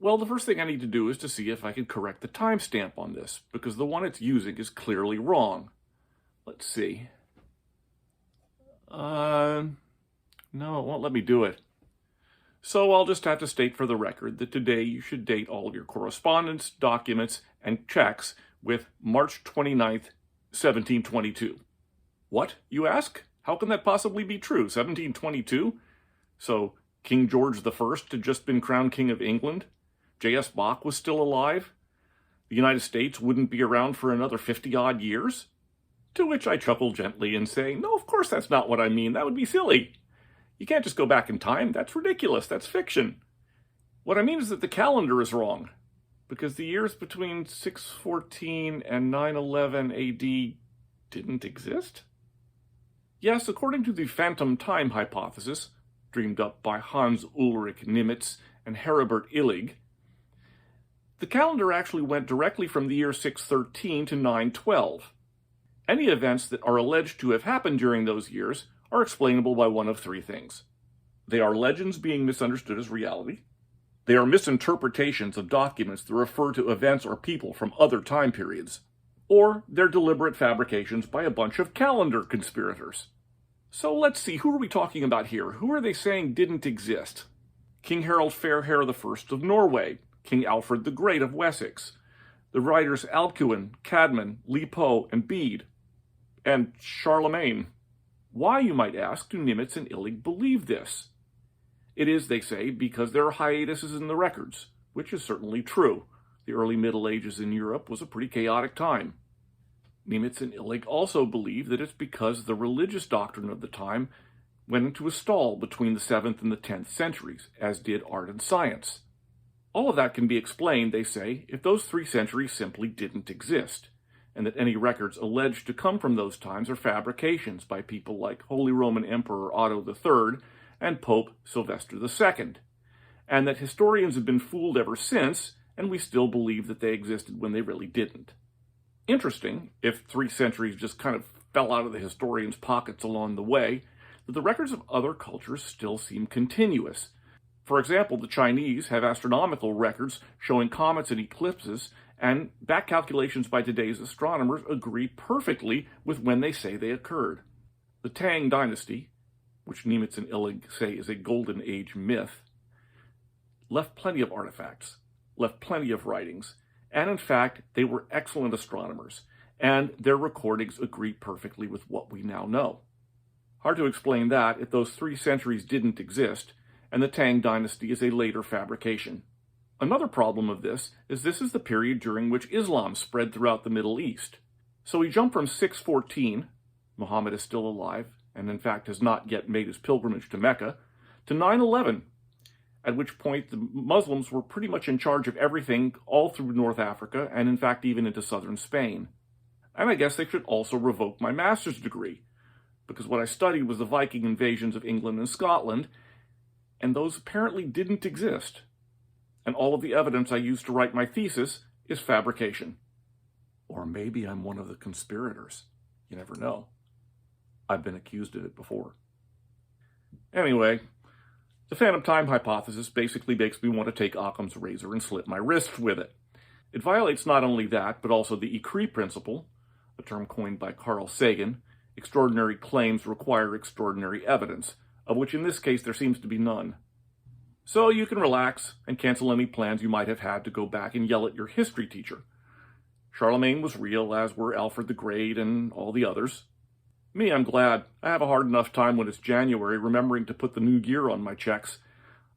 Well, the first thing I need to do is to see if I can correct the timestamp on this, because the one it's using is clearly wrong. Let's see. No, it won't let me do it. So I'll just have to state for the record that today you should date all of your correspondence, documents, and checks with March 29th, 1722. What, you ask? How can that possibly be true? 1722? So King George I had just been crowned King of England? J.S. Bach was still alive? The United States wouldn't be around for another 50-odd years? To which I chuckle gently and say, no, of course that's not what I mean. That would be silly. You can't just go back in time. That's ridiculous. That's fiction. What I mean is that the calendar is wrong, because the years between 614 and 911 AD didn't exist? Yes, according to the phantom time hypothesis, dreamed up by Hans Ulrich Nimitz and Heribert Illig, the calendar actually went directly from the year 613 to 912. Any events that are alleged to have happened during those years are explainable by one of three things. They are legends being misunderstood as reality. They are misinterpretations of documents that refer to events or people from other time periods. Or they're deliberate fabrications by a bunch of calendar conspirators. So let's see, who are we talking about here? Who are they saying didn't exist? King Harald Fairhair I of Norway, King Alfred the Great of Wessex, the writers Alcuin, Cadman, Lipo, and Bede, and Charlemagne. Why, you might ask, do Nimitz and Illig believe this? It is, they say, because there are hiatuses in the records, which is certainly true. The early Middle Ages in Europe was a pretty chaotic time. Nimitz and Illig also believe that it's because the religious doctrine of the time went into a stall between the 7th and the 10th centuries, as did art and science. All of that can be explained, they say, if those 3 centuries simply didn't exist, and that any records alleged to come from those times are fabrications by people like Holy Roman Emperor Otto III and Pope Sylvester II, and that historians have been fooled ever since, and we still believe that they existed when they really didn't. Interesting, if 3 centuries just kind of fell out of the historians' pockets along the way, that the records of other cultures still seem continuous. For example, the Chinese have astronomical records showing comets and eclipses, and back calculations by today's astronomers agree perfectly with when they say they occurred. The Tang dynasty, which Nimitz and Illig say is a Golden Age myth, left plenty of artifacts, left plenty of writings, and in fact, they were excellent astronomers, and their recordings agree perfectly with what we now know. Hard to explain that if those 3 centuries didn't exist, and the Tang dynasty is a later fabrication. Another problem of this is the period during which Islam spread throughout the Middle East. So we jump from 614, Muhammad is still alive, and in fact has not yet made his pilgrimage to Mecca, to 911, at which point the Muslims were pretty much in charge of everything all through North Africa, and in fact even into southern Spain. And I guess they should also revoke my master's degree, because what I studied was the Viking invasions of England and Scotland, and those apparently didn't exist. And all of the evidence I used to write my thesis is fabrication. Or maybe I'm one of the conspirators. You never know. I've been accused of it before. Anyway, the phantom time hypothesis basically makes me want to take Occam's razor and slit my wrist with it. It violates not only that, but also the Ecrit principle, a term coined by Carl Sagan. Extraordinary claims require extraordinary evidence, of which in this case there seems to be none. So you can relax and cancel any plans you might have had to go back and yell at your history teacher. Charlemagne was real, as were Alfred the Great and all the others. Me, I'm glad. I have a hard enough time when it's January remembering to put the new year on my checks.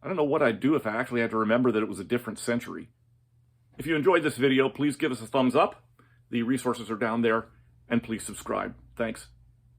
I don't know what I'd do if I actually had to remember that it was a different century. If you enjoyed this video, please give us a thumbs up. The resources are down there, and please subscribe. Thanks.